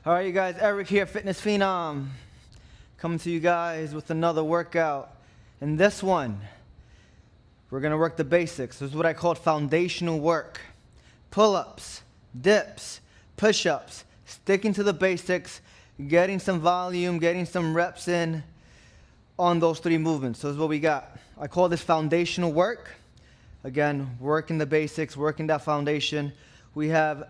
All right, you guys, Eric here, Fitness Phenom, coming to you guys with another workout. In this one, we're gonna work the basics. This is what I call foundational work. Pull-ups, dips, push-ups, sticking to the basics, getting some volume, getting some reps in on those three movements. So this is what we got. I call this foundational work. Again, working the basics, working that foundation. We have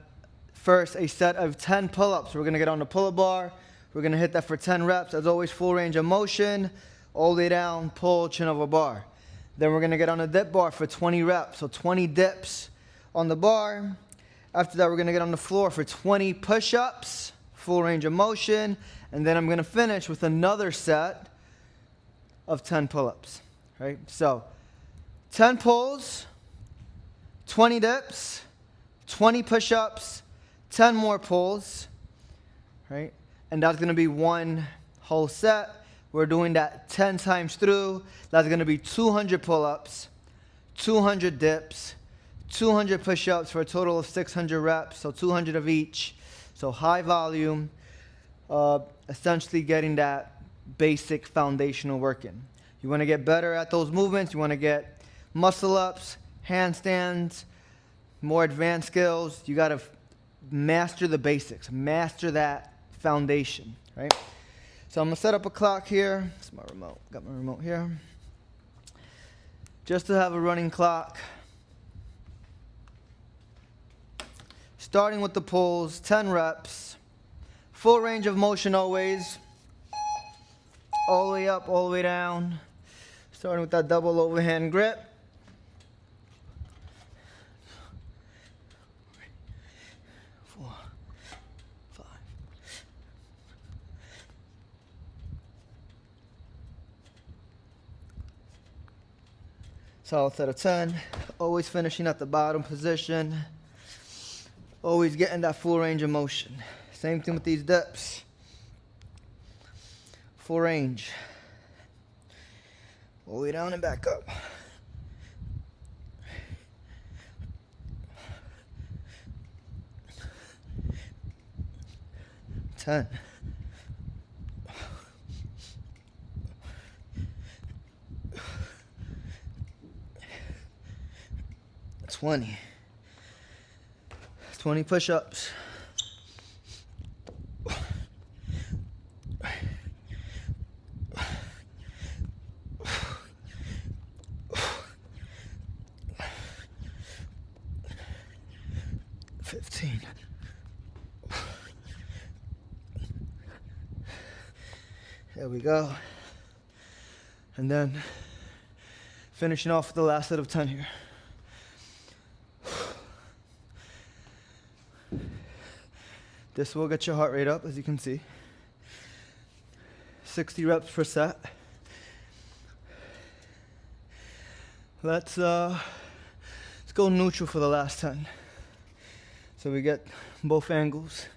first a set of 10 pull-ups. We're gonna get on the pull-up bar. We're gonna hit that for 10 reps. As always, full range of motion, all the way down, pull, chin over bar. Then we're gonna get on the dip bar for 20 reps. So 20 dips on the bar. After that, we're gonna get on the floor for 20 push-ups, full range of motion. And then I'm gonna finish with another set of 10 pull-ups, right? So 10 pulls, 20 dips, 20 push-ups, 10 more pulls, right? And that's gonna be one whole set. We're doing that 10 times through. That's gonna be 200 pull-ups, 200 dips, 200 push-ups for a total of 600 reps, so 200 of each. So high volume, essentially getting that basic foundational work in. You wanna get better at those movements. You wanna get muscle-ups, handstands, more advanced skills. You gotta master the basics, master that foundation, right? So I'm gonna set up a clock here. It's my remote, got my remote here. Just to have a running clock. Starting with the pulls, 10 reps. Full range of motion always. All the way up, all the way down. Starting with that double overhand grip. 4, 5. Solid set of 10. Always finishing at the bottom position. Always getting that full range of motion. Same thing with these dips. Full range. All the way down and back up. Ten. 20. 20 push-ups. 15. There we go. And then finishing off with the last set of 10 here. This will get your heart rate up, as you can see. 60 reps per set. Let's go neutral for the last 10. So we get both angles.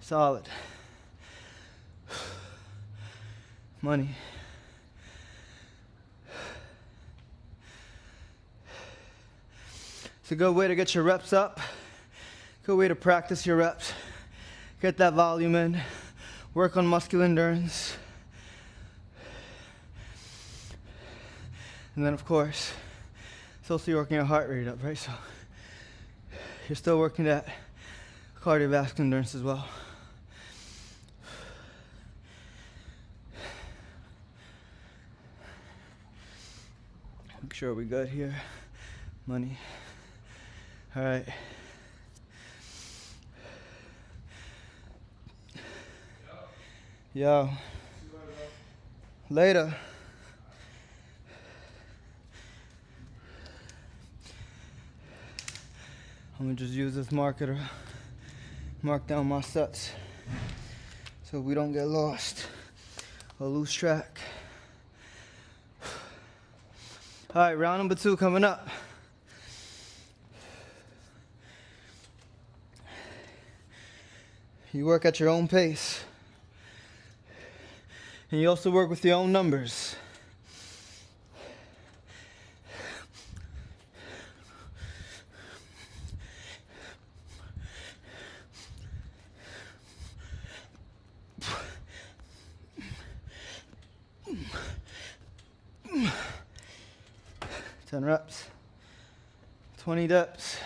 Solid. Money. It's a good way to get your reps up. Good way to practice your reps. Get that volume in. Work on muscular endurance. And then, of course, it's also working your heart rate up, right? So you're still working that cardiovascular endurance as well. Make sure we're good here. Money. All right. Yo. Later. I'm gonna just use this marker to mark down my sets so we don't get lost or lose track. All right, round number 2 coming up. You work at your own pace. And you also work with your own numbers. Ten reps, 20 dips.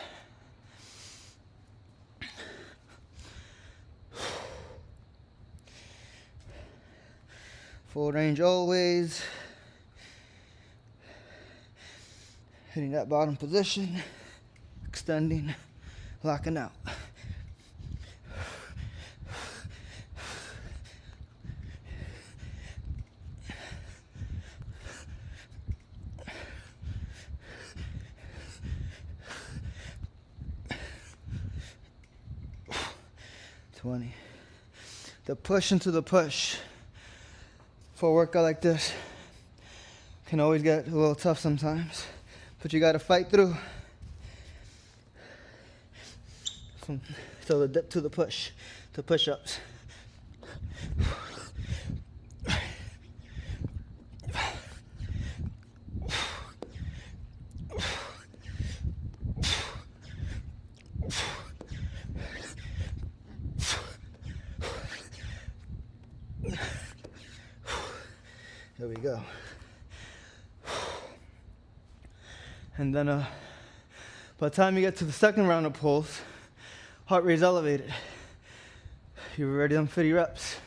Full range always. Hitting that bottom position, extending, locking out. The push into the push for a workout like this can always get a little tough sometimes, but you got to fight through. So the dip to the push, to push-ups. There we go. And then by the time you get to the second round of pulls, heart rate's elevated. You've already done 50 reps.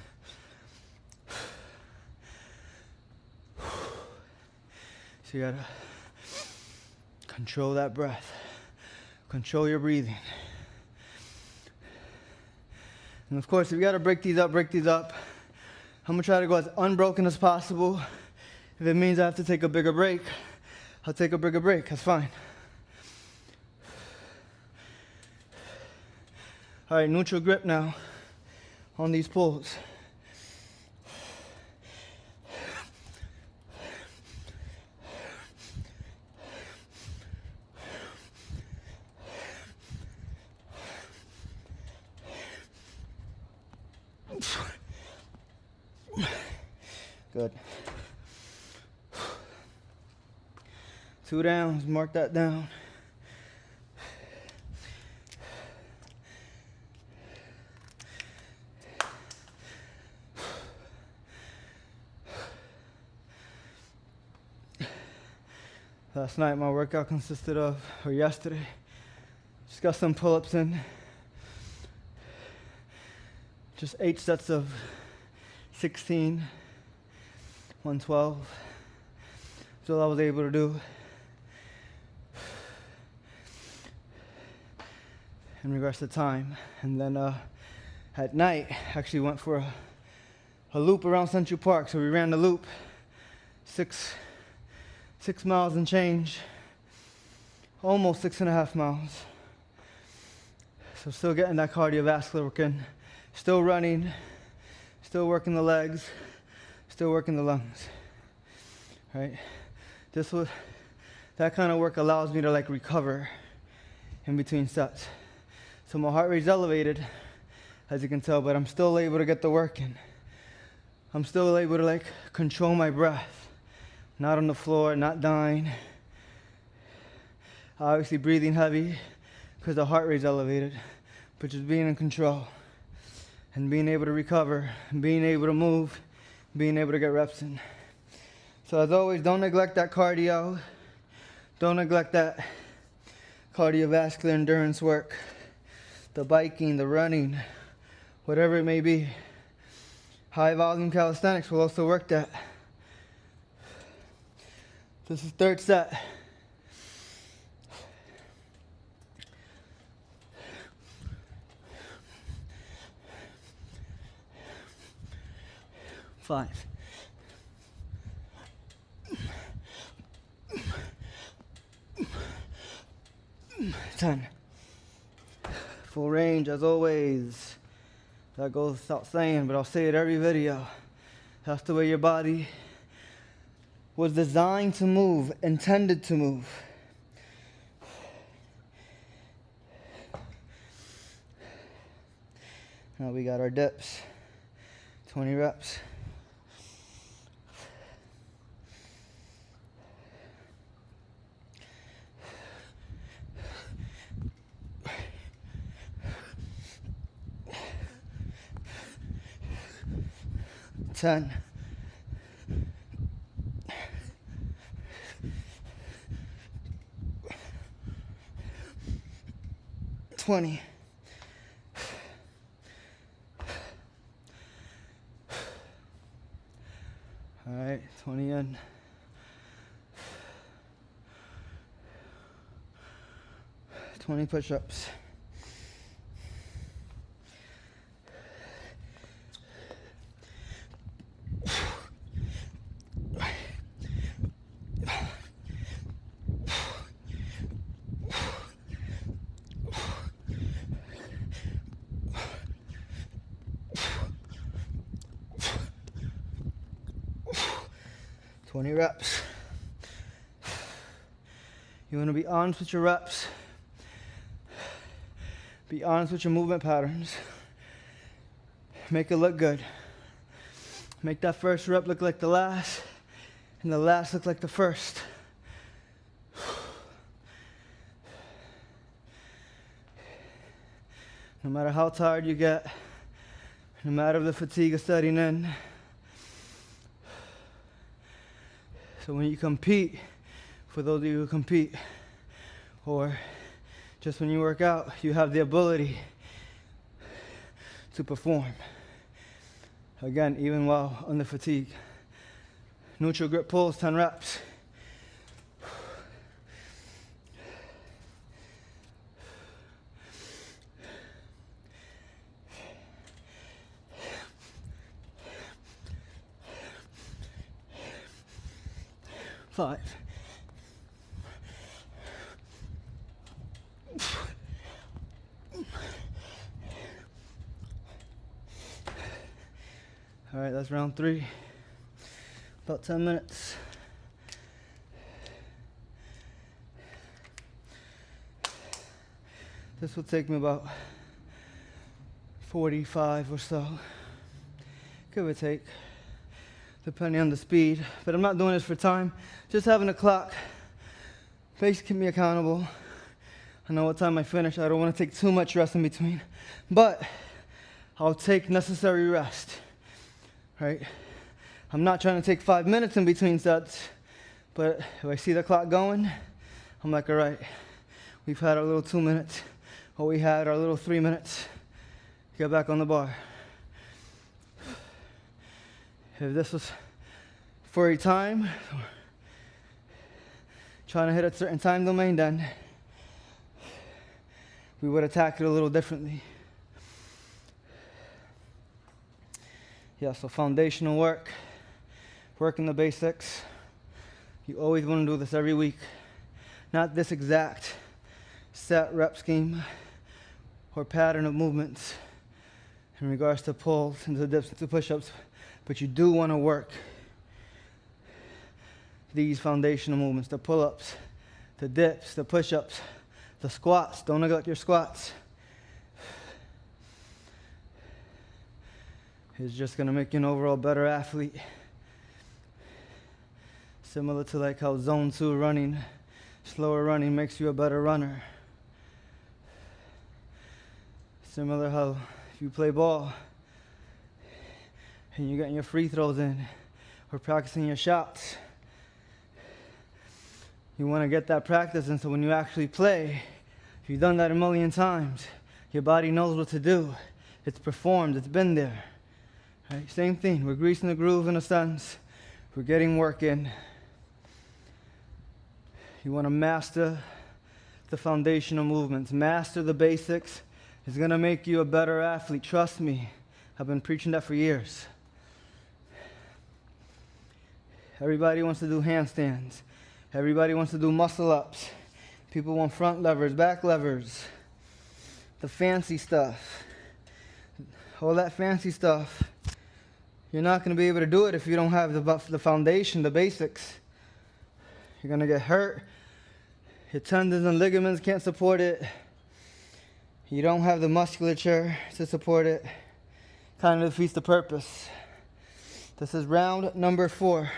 So you gotta control that breath. Control your breathing. And of course, if you gotta break these up, I'm gonna try to go as unbroken as possible. If it means I have to take a bigger break, I'll take a bigger break, that's fine. All right, neutral grip now on these pulls. Good. 2 downs, mark that down. Last night my workout consisted of, or yesterday, just got some pull-ups in. Just 8 sets of 16, 112. That's all I was able to do. In regards to time. And then at night, actually went for a loop around Central Park. So we ran the loop, 6 miles and change, almost 6.5 miles. So still getting that cardiovascular working, still running, still working the legs, still working the lungs, right? That kind of work allows me to like recover in between sets. So my heart rate's elevated, as you can tell, but I'm still able to get the work in. I'm still able to like control my breath, not on the floor, not dying. Obviously breathing heavy because the heart rate's elevated, but just being in control and being able to recover, and being able to move, being able to get reps in. So as always, don't neglect that cardio. Don't neglect that cardiovascular endurance work. The biking, the running, whatever it may be. High volume calisthenics will also work that. This is third set. Five. 10. Full range as always. That goes without saying, but I'll say it every video. That's the way your body was designed to move, intended to move. Now we got our dips. 20 reps. Ten. 20. All right, 20 in. Twenty push-ups. Reps. You want to be honest with your reps. Be honest with your movement patterns. Make it look good. Make that first rep look like the last, and the last look like the first. No matter how tired you get, no matter if the fatigue is setting in, so when you compete, for those of you who compete, or just when you work out, you have the ability to perform. Again, even while under fatigue. Neutral grip pulls, 10 reps. Five. All right, that's round 3. About 10 minutes. This will take me about 45 or so, give or take, depending on the speed. But I'm not doing this for time. Just having a clock. Pace keep me accountable. I know what time I finish. I don't want to take too much rest in between. But I'll take necessary rest. Right? I'm not trying to take 5 minutes in between sets. But if I see the clock going, I'm like, all right, we've had our little 2 minutes. Or we had our little 3 minutes. Get back on the bar. If this was for a time, trying to hit a certain time domain, then we would attack it a little differently. Yeah, so foundational work, working the basics. You always want to do this every week. Not this exact set rep scheme or pattern of movements in regards to pulls and to dips and to push-ups, but you do want to work these foundational movements, the pull-ups, the dips, the push-ups, the squats. Don't neglect your squats. It's just going to make you an overall better athlete. Similar to like how zone 2 running, slower running makes you a better runner. Similar how if you play ball and you're getting your free throws in or practicing your shots, you want to get that practice in so when you actually play, if you've done that a million times, your body knows what to do. It's performed, it's been there. Right? Same thing, we're greasing the groove in a sense. We're getting work in. You want to master the foundational movements, master the basics. It's going to make you a better athlete, trust me. I've been preaching that for years. Everybody wants to do handstands. Everybody wants to do muscle ups. People want front levers, back levers, the fancy stuff. All that fancy stuff, you're not going to be able to do it if you don't have the foundation, the basics. You're going to get hurt. Your tendons and ligaments can't support it. You don't have the musculature to support it. kind of defeats the purpose. This is round number 4.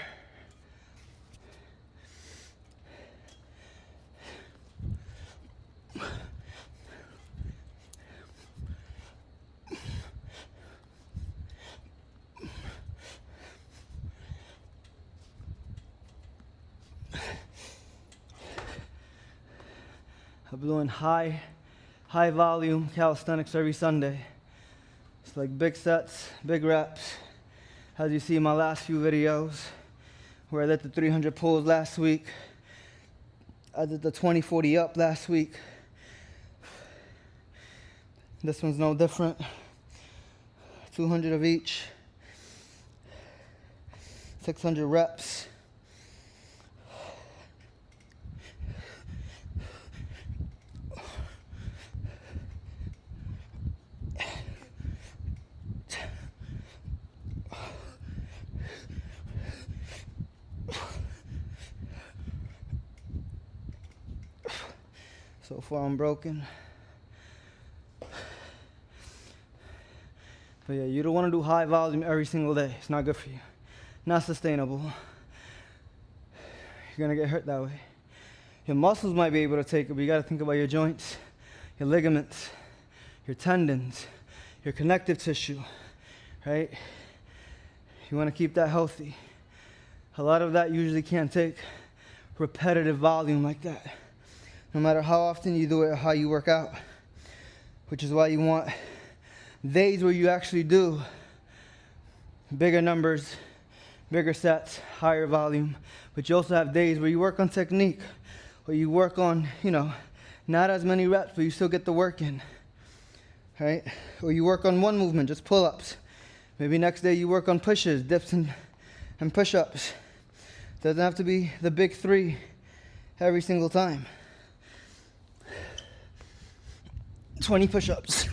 I'm doing high volume calisthenics every Sunday. It's like big sets, big reps. As you see in my last few videos, where I did the 300 pulls last week. I did the 20-40 up last week. This one's no different. 200 of each. 600 reps. So far I'm broken. But yeah, you don't want to do high volume every single day. It's not good for you. Not sustainable. You're going to get hurt that way. Your muscles might be able to take it, but you got to think about your joints, your ligaments, your tendons, your connective tissue, right? You want to keep that healthy. A lot of that usually can't take repetitive volume like that, no matter how often you do it or how you work out, which is why you want days where you actually do bigger numbers, bigger sets, higher volume, but you also have days where you work on technique, where you work on, not as many reps, but you still get the work in, right? Or you work on one movement, just pull-ups. Maybe next day you work on pushes, dips, and push-ups. Doesn't have to be the big 3 every single time. 20 push-ups.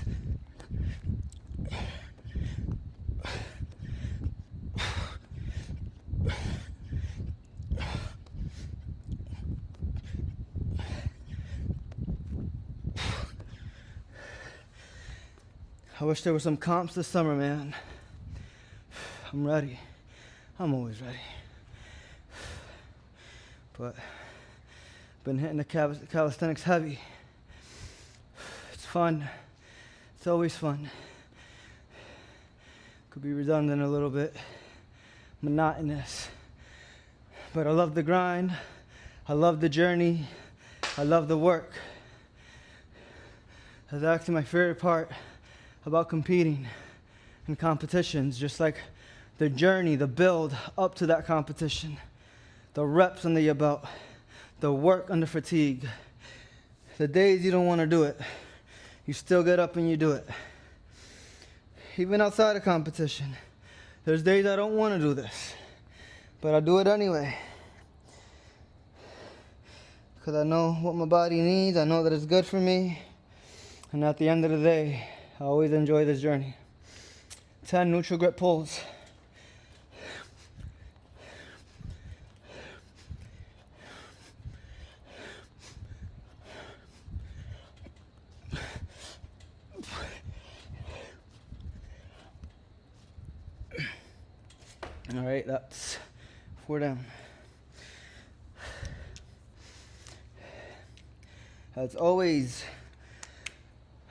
I wish there were some comps this summer, man. I'm ready. I'm always ready. But been hitting the calisthenics heavy. It's fun. It's always fun. Could be redundant a little bit. Monotonous. But I love the grind. I love the journey. I love the work. That's actually my favorite part about competing in competitions, just like the journey, the build up to that competition, the reps under your belt, the work under fatigue, the days you don't want to do it, you still get up and you do it. Even outside of competition, there's days I don't want to do this, but I do it anyway. Because I know what my body needs, I know that it's good for me, and at the end of the day, I always enjoy this journey. 10 neutral grip pulls. All right, that's 4 down. As always,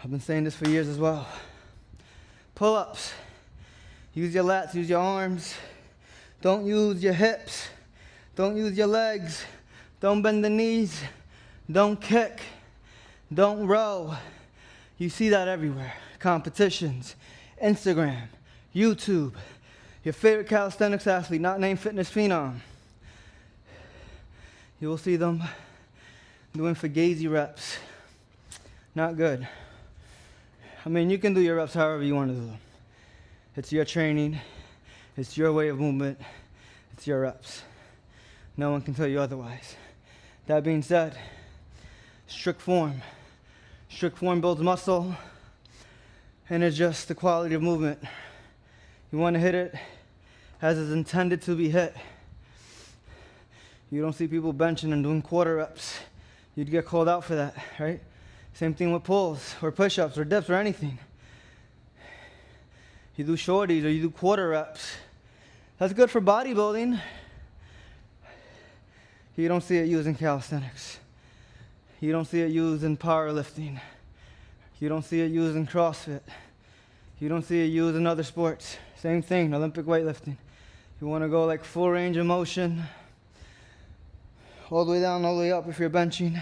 I've been saying this for years as well. Pull-ups. Use your lats, use your arms. Don't use your hips. Don't use your legs. Don't bend the knees. Don't kick. Don't row. You see that everywhere. Competitions, Instagram, YouTube. Your favorite calisthenics athlete, not named Fitness Phenom. You will see them doing fugazi reps. Not good. I mean, you can do your reps however you want to do them. It's your training. It's your way of movement. It's your reps. No one can tell you otherwise. That being said, strict form. Strict form builds muscle, and it's just the quality of movement. You want to hit it as it's intended to be hit. You don't see people benching and doing quarter reps. You'd get called out for that, right? Same thing with pulls or push-ups or dips or anything. you do shorties or you do quarter reps. That's good for bodybuilding. You don't see it used in calisthenics. You don't see it used in powerlifting. You don't see it used in CrossFit. You don't see it used in other sports. Same thing, Olympic weightlifting. You want to go like full range of motion, all the way down, all the way up if you're benching,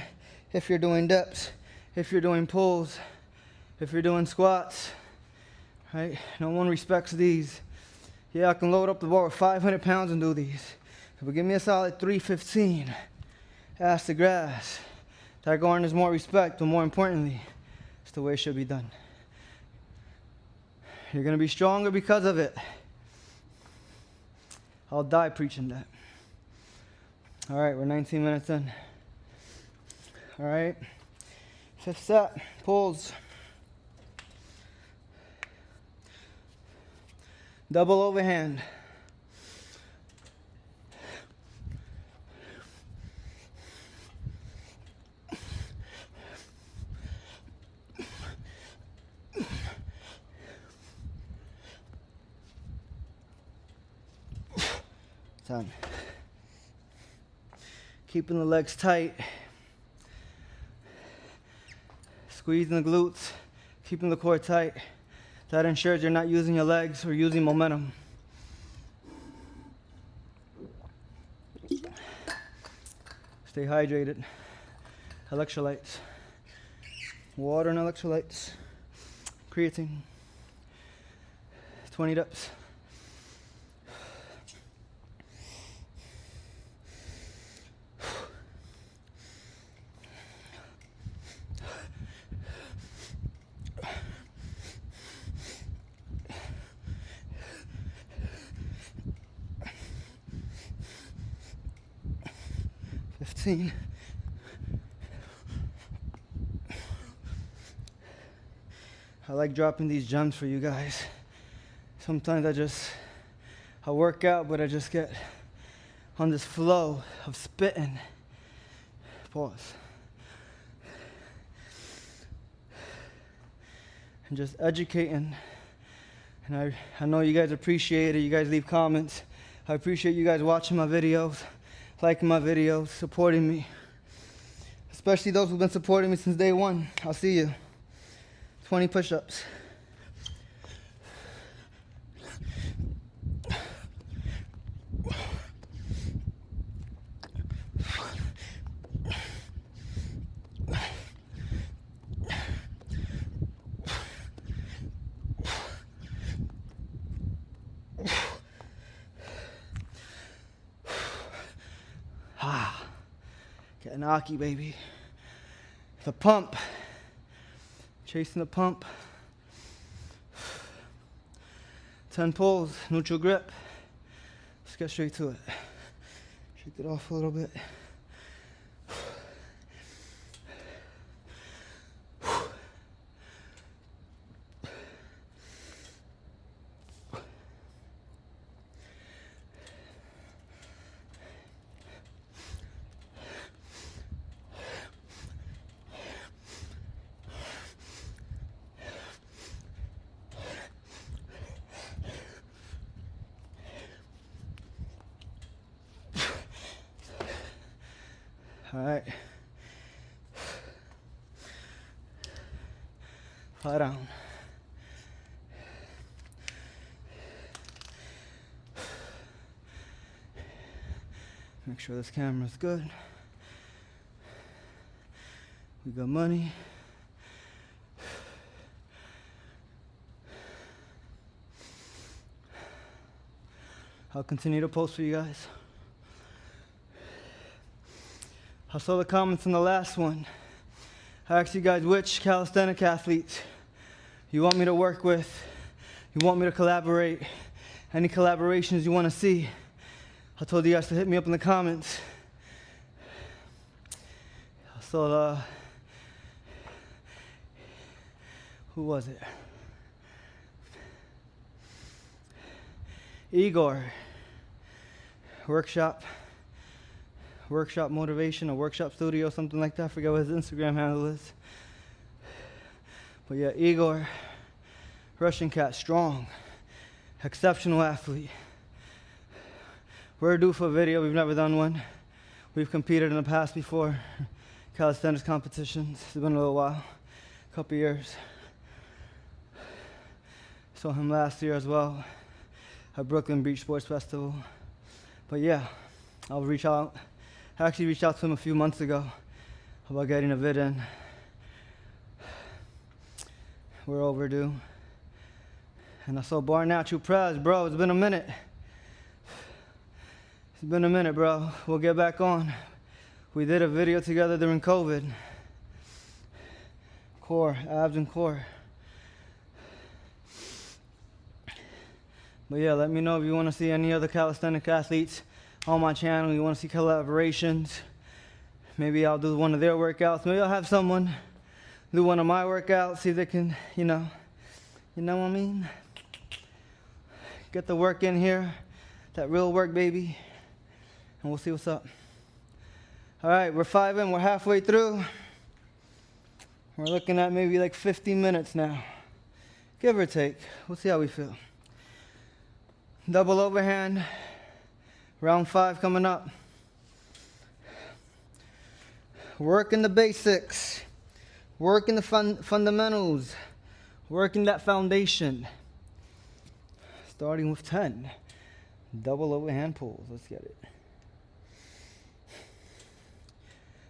if you're doing dips, if you're doing pulls, if you're doing squats, right? No one respects these. Yeah, I can load up the bar with 500 pounds and do these. But give me a solid 315, ass to grass. That garners more respect, but more importantly, it's the way it should be done. You're going to be stronger because of it. I'll die preaching that. All right, we're 19 minutes in. All right, 5th set, pulls. Double overhand. Done. Keeping the legs tight. Squeezing the glutes. Keeping the core tight. That ensures you're not using your legs or using momentum. Stay hydrated. Electrolytes. Water and electrolytes. Creatine. 20 dips. I like dropping these gems for you guys. Sometimes I work out, but I just get on this flow of spitting. Pause. And just educating. And I know you guys appreciate it. You guys leave comments. I appreciate you guys watching my videos, liking my videos, supporting me. Especially those who've been supporting me since day one. I'll see you. 20 push-ups. Getting hockey, baby. The pump. Chasing the pump. 10 pulls, neutral grip. Let's get straight to it. Shake it off a little bit. All right. Lie down. Make sure this camera's good. We got money. I'll continue to post for you guys. I saw the comments on the last one. I asked you guys which calisthenic athletes you want me to work with, you want me to collaborate, any collaborations you want to see. I told you guys to hit me up in the comments. I saw who was it? Igor. Workshop Motivation or Workshop Studio, something like that. I forget what his Instagram handle is. But yeah, Igor, Russian cat, strong. exceptional athlete. We're due for a video. We've never done one. We've competed in the past before. Calisthenics competitions. It's been a little while, a couple years. Saw him last year as well at Brooklyn Beach Sports Festival. But yeah, I'll reach out. I actually reached out to him a few months ago about getting a vid in. We're overdue. And I saw Bar Natural Press, bro. It's been a minute. It's been a minute, bro. We'll get back on. We did a video together during COVID. Core, abs and core. But yeah, let me know if you want to see any other calisthenic athletes on my channel. You want to see collaborations. Maybe I'll do one of their workouts. Maybe I'll have someone do one of my workouts, see if they can, you know what I mean? Get the work in here, that real work, baby, and we'll see what's up. All right, we're 5 in, we're halfway through. We're looking at maybe like 15 minutes now, give or take. We'll see how we feel. Double overhand, round 5 coming up. Working the basics, working the fundamentals, working that foundation. Starting with 10, double overhand pulls. Let's get it.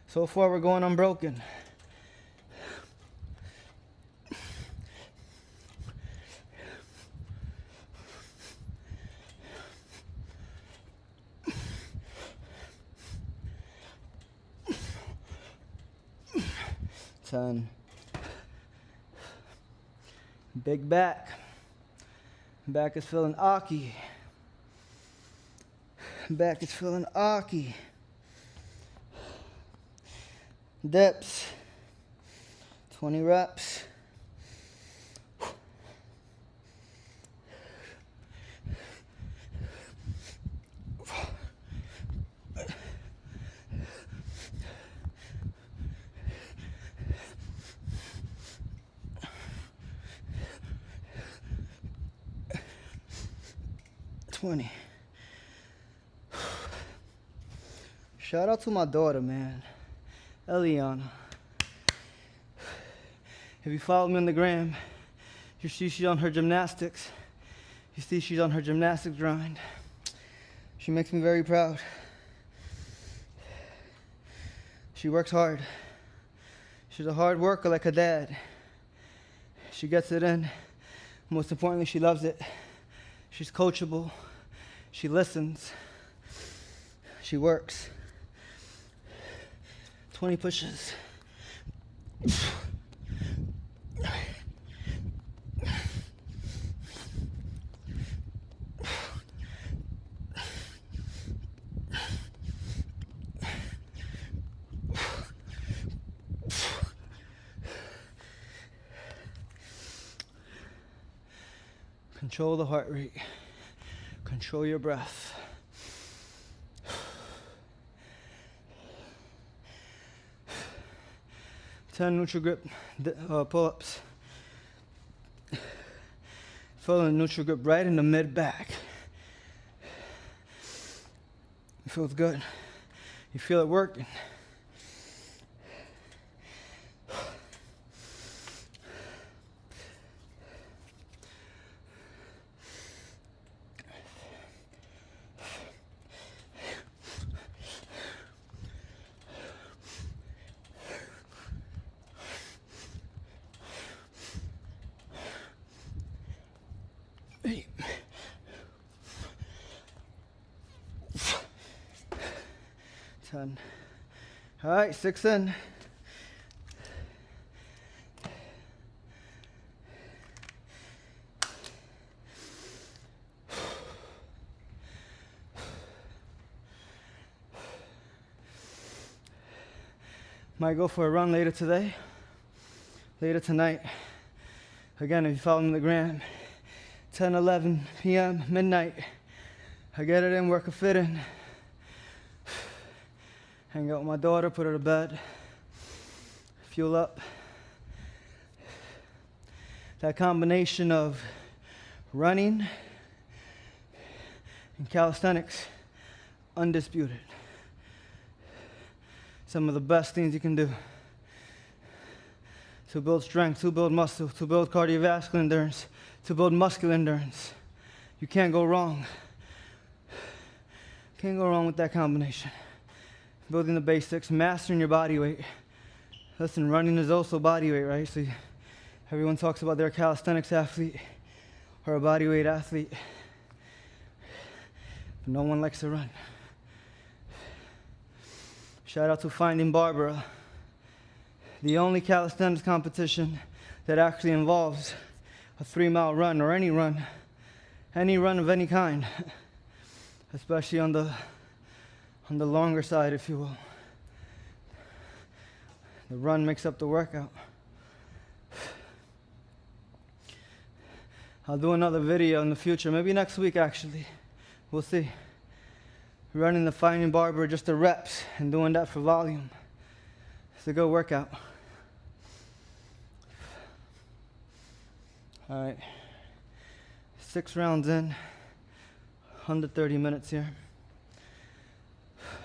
So far, we're going unbroken. Big back. Back is feeling aki. Back is feeling aki. Dips. 20 reps. Shout out to my daughter, man, Eliana. If you follow me on the gram, you see she's on her gymnastics. You see she's on her gymnastics grind. She makes me very proud. She works hard. She's a hard worker like her dad. She gets it in. Most importantly, she loves it. She's coachable. She listens. She works. 20 pushes. Control the heart rate. Control your breath. Ten neutral grip pull-ups. Feel the neutral grip right in the mid back. It feels good. You feel it working. All right, 6 in. Might go for a run later today, later tonight. Again, if you follow me on the gram, 10, 11 p.m., midnight. I get it in, work a fit in. Hang out with my daughter, put her to bed, fuel up. That combination of running In calisthenics, undisputed. Some of the best things you can do to build strength, to build muscle, to build cardiovascular endurance, to build muscular endurance. You can't go wrong. Can't go wrong with that combination. Building the basics, mastering your body weight. Listen, running is also body weight, right? So everyone talks about their calisthenics athlete or a body weight athlete, but no one likes to run. Shout out to Finding Barbara, the only calisthenics competition that actually involves a 3-mile run or any run of any kind, especially on the longer side, if you will. The run makes up the workout. I'll do another video in the future, maybe next week actually. We'll see. Running the Finding Barbara, just the reps, and doing that for volume. It's a good workout. All right, 6 rounds in, under 30 minutes here.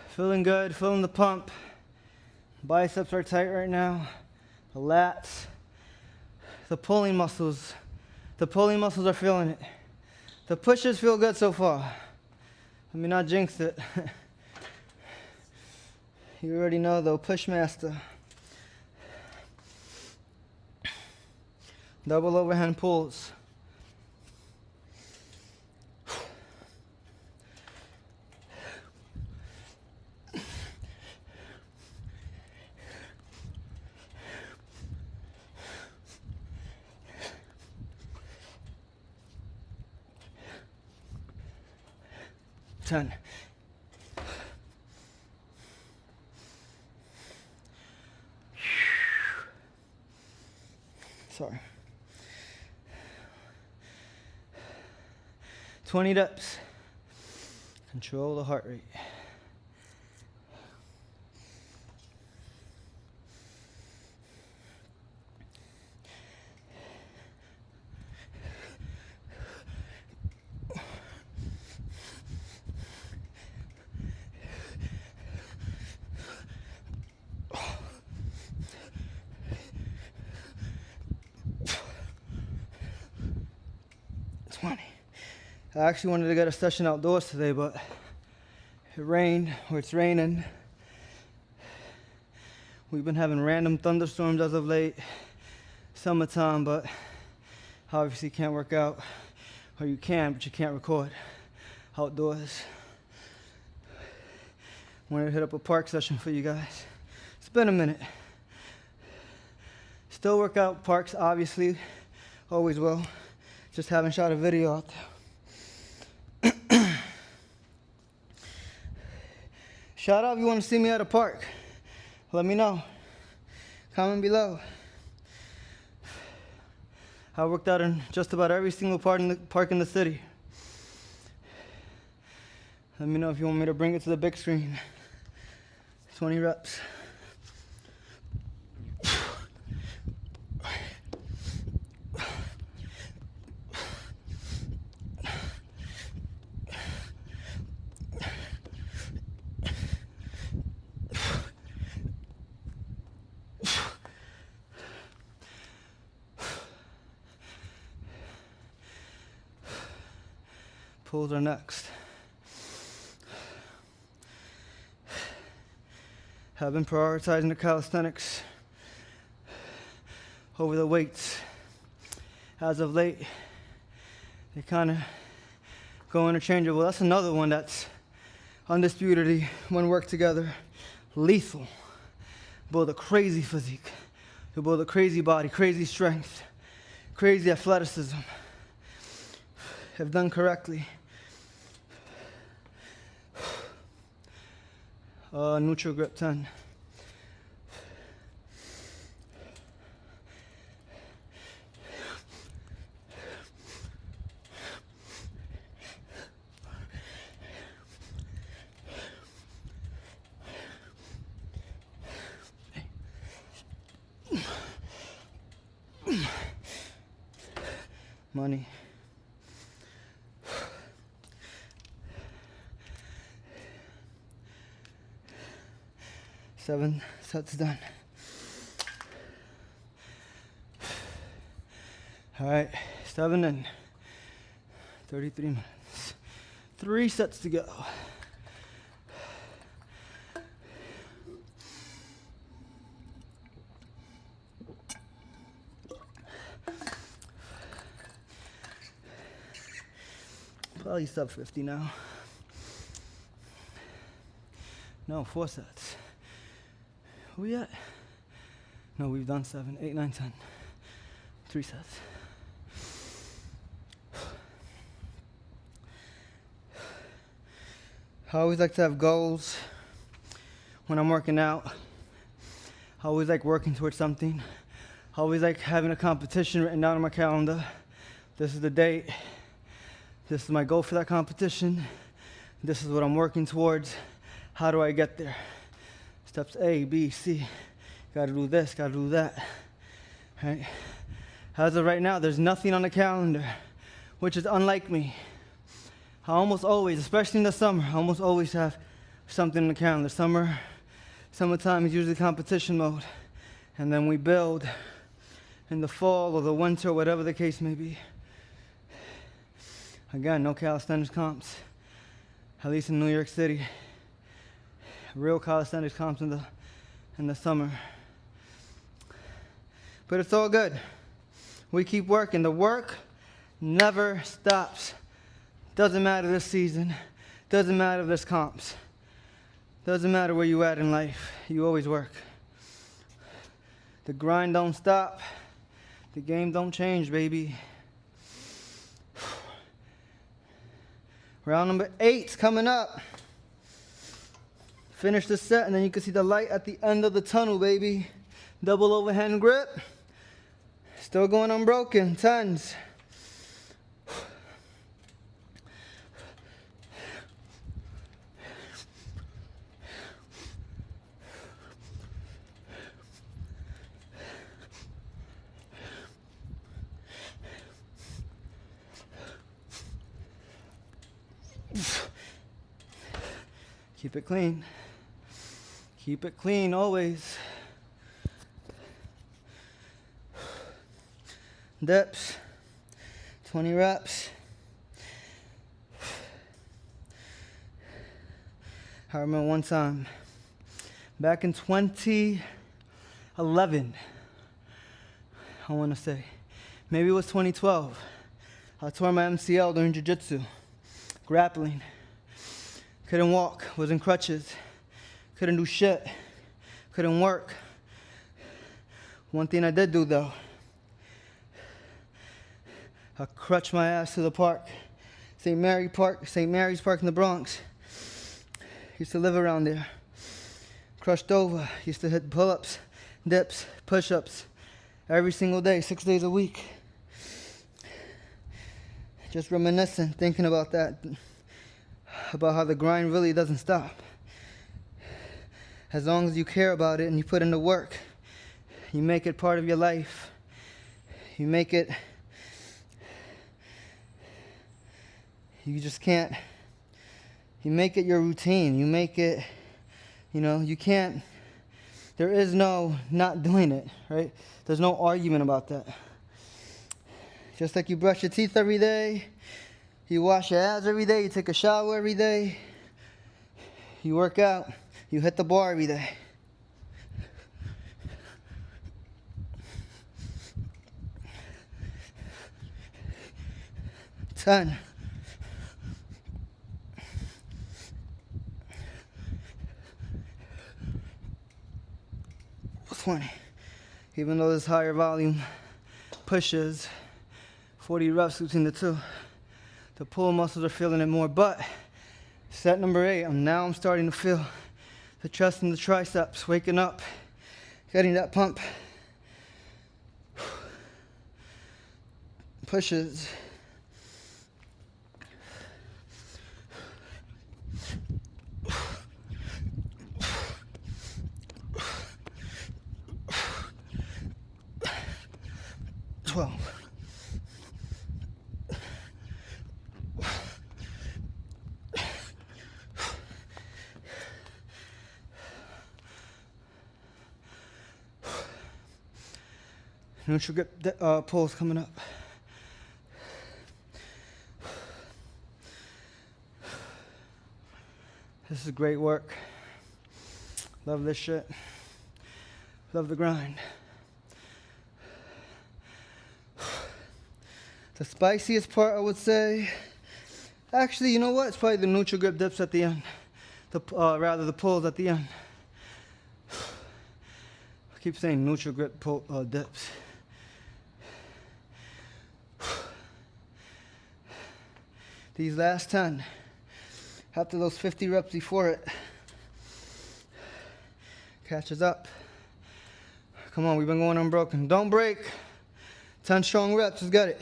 Feeling good, feeling the pump. Biceps are tight right now. The lats, the pulling muscles are feeling it. The pushes feel good so far. Let me not jinx it. You already know though, push master. Double overhand pulls. Ten. Sorry. 20 reps. Control the heart rate. I actually wanted to get a session outdoors today, but it rained, or it's raining. We've been having random thunderstorms as of late. Summertime, but obviously can't work out. Or you can, but you can't record outdoors. Wanted to hit up a park session for you guys. It's been a minute. Still work out parks, obviously. Always will. Just haven't shot a video out there. Shout out if you want to see me at a park. Let me know. Comment below. I worked out in just about every single park in the city. Let me know if you want me to bring it to the big screen. 20 reps. Pulls are next. I've been prioritizing the calisthenics over the weights. As of late, they kind of go interchangeable. That's another one that's undisputedly, when worked together, lethal. Build a crazy physique. You build a crazy body, crazy strength, crazy athleticism. If done correctly. Neutral grip 10. Money. 7 sets done. All right, 7 and 33 minutes. 3 sets to go. Probably sub 50 now. No, 4 sets. Where we at? No, we've done 7, 8, 9, 10. 3 sets. I always like to have goals when I'm working out. I always like working towards something. I always like having a competition written down on my calendar. This is the date. This is my goal for that competition. This is what I'm working towards. How do I get there? Steps A, B, C. Gotta do this, gotta do that. Right? As of right now, there's nothing on the calendar, which is unlike me. I almost always, especially in the summer, I almost always have something on the calendar. Summertime is usually competition mode. And then we build in the fall or the winter, whatever the case may be. Again, no calisthenics comps, at least in New York City. Real calisthenics comps in the summer. But it's all good. We keep working. The work never stops. Doesn't matter this season. Doesn't matter if there's comps. Doesn't matter where you at in life. You always work. The grind don't stop. The game don't change, baby. Round number 8's coming up. Finish the set and then you can see the light at the end of the tunnel, baby. Double overhand grip. Still going unbroken. 10s. Keep it clean. Keep it clean always. Dips. 20 reps. I remember one time, back in 2011, I want to say, maybe it was 2012, I tore my MCL during Jiu-Jitsu, grappling. Couldn't walk, was in crutches, couldn't do shit, couldn't work. One thing I did do though, I crutched my ass to the park, St. Mary's Park in the Bronx. Used to live around there. Crushed over, used to hit pull-ups, dips, push-ups every single day, 6 days a week. Just reminiscing, thinking about that. About how the grind really doesn't stop. As long as you care about it and you put in the work, you make it part of your life. You make it, you just can't, you make it your routine. You make it, you can't, there is no not doing it, right? There's no argument about that. Just like you brush your teeth every day, you wash your ass every day, you take a shower every day, you work out, you hit the bar every day. Ten. Even though there's higher volume pushes, 40 reps between the two. The pull muscles are feeling it more, but set number 8, I'm starting to feel the chest and the triceps waking up, getting that pump. Pushes. Neutral grip pulls coming up. This is great work. Love this shit. Love the grind. The spiciest part, I would say, actually, you know what? It's probably the neutral grip dips at the end. Rather, the pulls at the end. I keep saying neutral grip dips. These last 10, after those 50 reps before it, catches up. Come on, we've been going unbroken. Don't break. 10 strong reps, let's get it.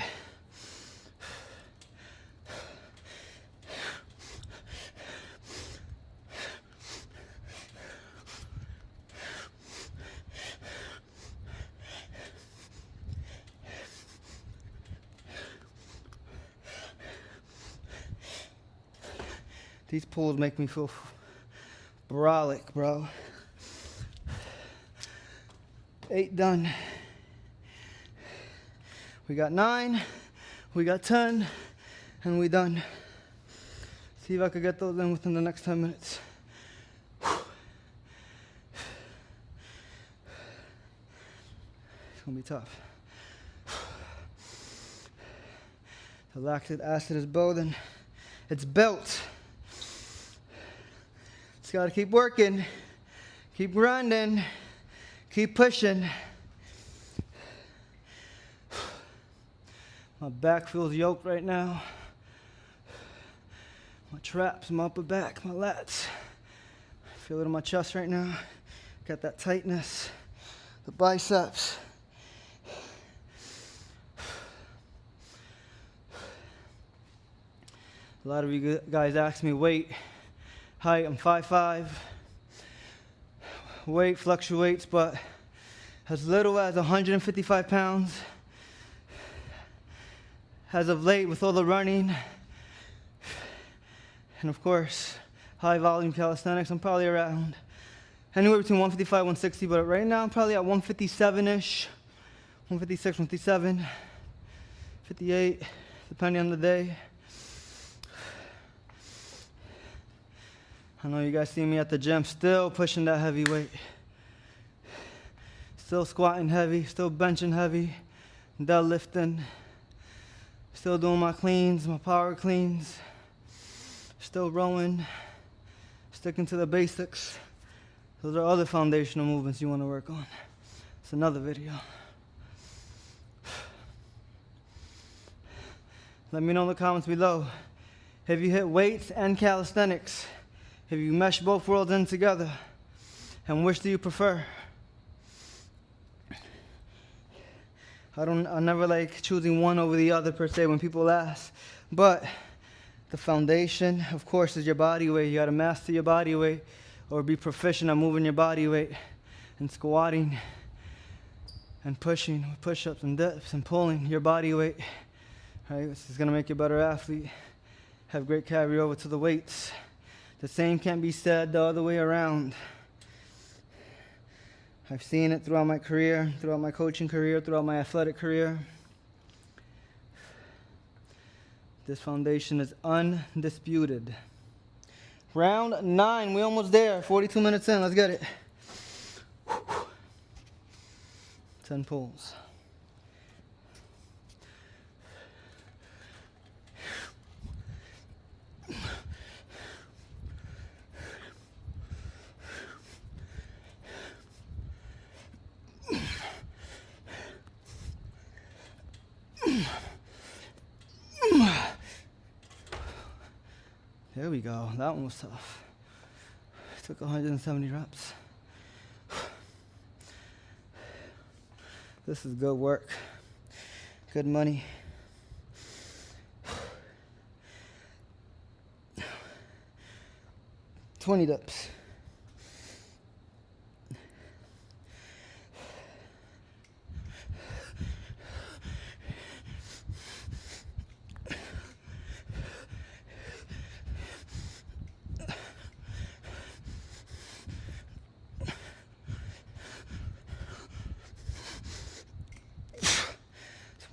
These pulls make me feel brolic, bro. 8 done. We got 9, we got 10, and we done. See if I could get those in within the next 10 minutes. It's gonna be tough. The lactic acid is building. It's built. Just gotta keep working, keep grinding, keep pushing. My back feels yoked right now. My traps, my upper back, my lats. I feel it in my chest right now. Got that tightness. The biceps. A lot of you guys ask me weight. Height, I'm 5'5". Weight fluctuates, but as little as 155 pounds. As of late, with all the running, and of course, high volume calisthenics, I'm probably around anywhere between 155, 160, but right now I'm probably at 157-ish, 156, 157, 58, depending on the day. I know you guys see me at the gym, still pushing that heavy weight. Still squatting heavy, still benching heavy, deadlifting. Still doing my cleans, my power cleans. Still rowing, sticking to the basics. Those are other foundational movements you want to work on. It's another video. Let me know in the comments below. Have you hit weights and calisthenics? Have you meshed both worlds in together? And which do you prefer? I never like choosing one over the other per se when people ask. But the foundation, of course, is your body weight. You gotta master your body weight or be proficient at moving your body weight and squatting and pushing with push-ups and dips and pulling your body weight. Right? This is gonna make you a better athlete. Have great carryover to the weights. The same can't be said the other way around. I've seen it throughout my career, throughout my coaching career, throughout my athletic career. This foundation is undisputed. Round 9, we almost there. 42 minutes in, let's get it. 10 pulls. There we go. That one was tough. Took 170 reps. This is good work. Good money. $20 dips.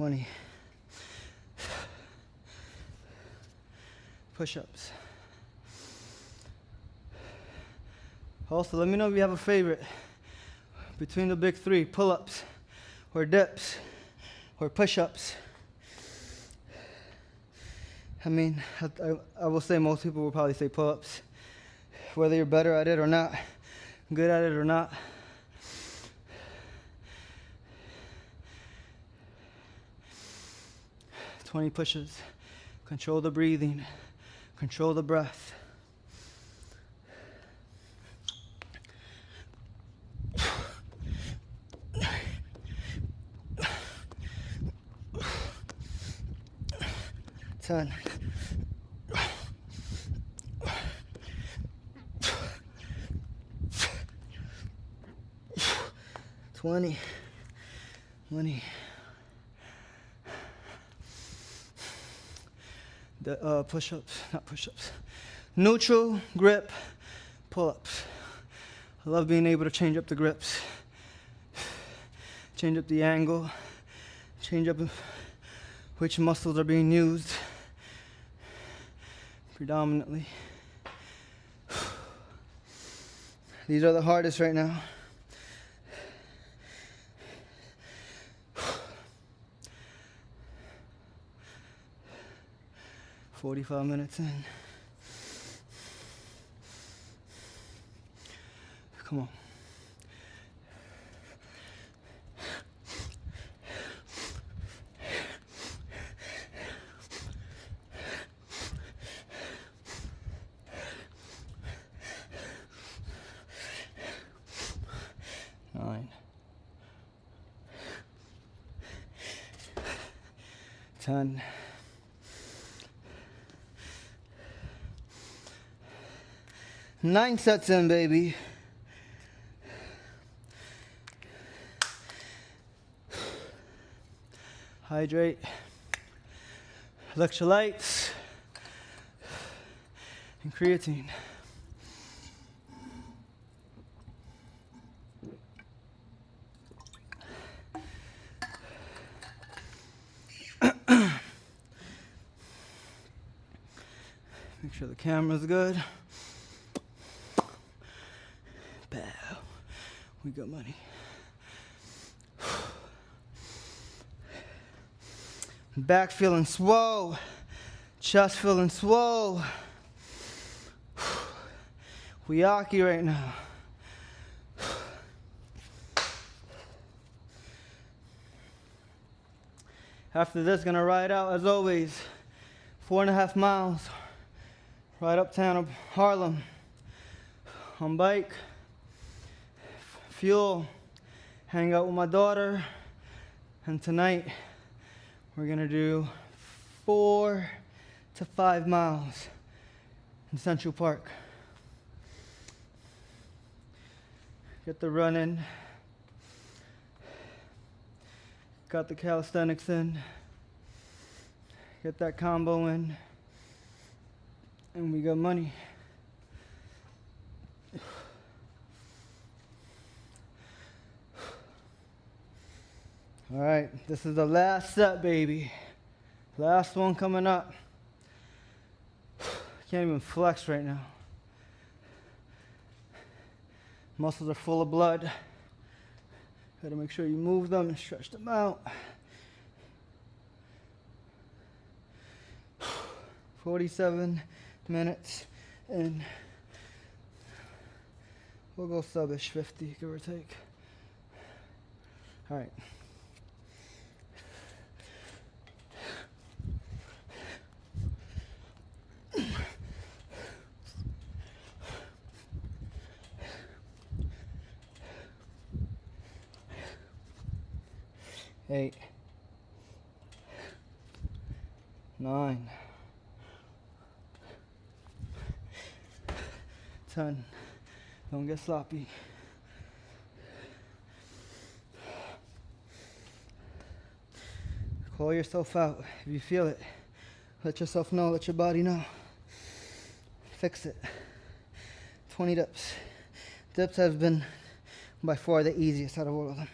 20. Push-ups. Also, let me know if you have a favorite between the big three: pull-ups, or dips, or push-ups. I mean, I will say most people will probably say pull-ups, whether you're better at it or not, good at it or not. "20 pushes. Control the breathing. Control the breath. Ten. 20. 20. The push-ups, not push-ups. Neutral grip pull-ups. I love being able to change up the grips, change up the angle, change up which muscles are being used predominantly. These are the hardest right now. "45 minutes in. Come on. Nine. 10. 9 sets in, baby. Hydrate. Electrolytes. And creatine. Make sure the camera's good. Bow. We got money. Back feeling swole. Chest feeling swole. We Yaki right now. After this, gonna ride out as always. 4.5 miles. Right uptown of Harlem. On bike. Fuel. Hang out with my daughter. And tonight, we're gonna do 4 to 5 miles in Central Park. Get the run in. Got the calisthenics in. Get that combo in. And we got money. All right, this is the last set, baby. Last one coming up. Can't even flex right now. Muscles are full of blood. Gotta make sure you move them and stretch them out. 47 minutes, and we'll go sub-ish 50, give or take. All right. Eight, 9, 10. Don't get sloppy. Call yourself out if you feel it. Let yourself know, let your body know. Fix it. 20 dips. Dips have been by far the easiest out of all of them.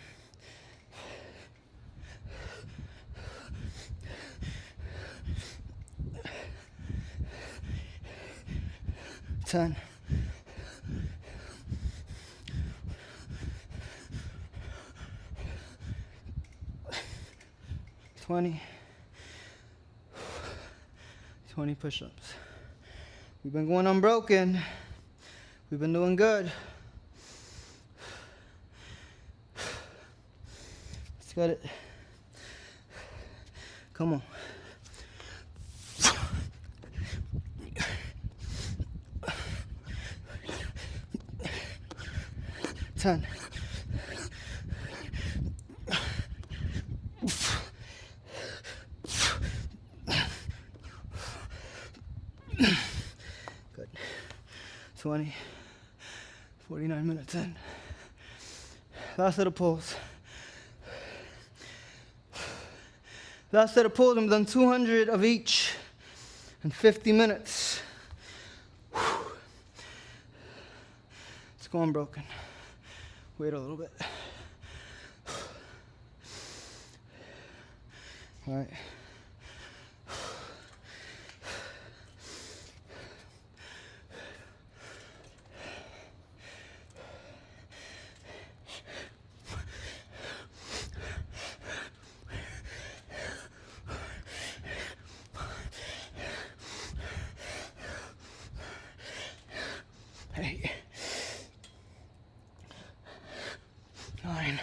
10. 20. 20 push-ups. We've been going unbroken. We've been doing good. Let's get it. Come on. 10. Good. 20. 49 minutes in. Last set of pulls. Last set of pulls, I've done 200 of each in 50 minutes. It's going broken. Wait a little bit. All right. Hey. 9.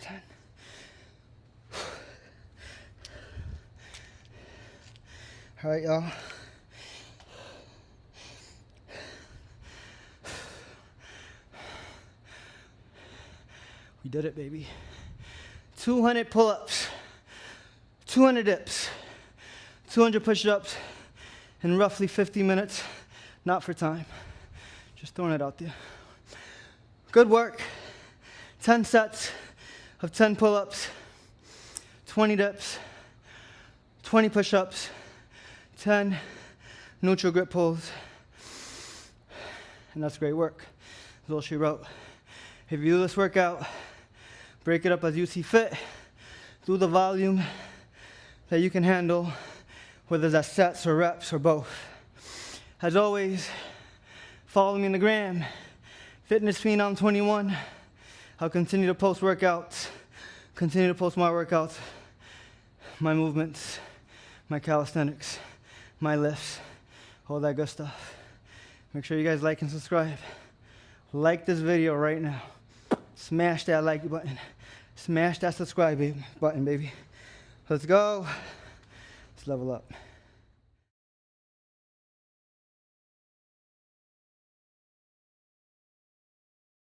10. All right, y'all. We did it, baby. 200 pull-ups, 200 dips, 200 push-ups in roughly 50 minutes. Not for time. Just throwing it out there. Good work. 10 sets of 10 pull-ups, 20 dips, 20 push-ups, 10 neutral grip pulls. And that's great work. That's all she wrote. If you do this workout, break it up as you see fit. Do the volume that you can handle, whether that's sets or reps or both. As always, follow me on the gram, Fitness Phenom 21. I'll continue to post workouts, continue to post my workouts, my movements, my calisthenics, my lifts, all that good stuff. Make sure you guys like and subscribe. Like this video right now. Smash that like button. Smash that subscribe button, baby. Let's go. Let's level up.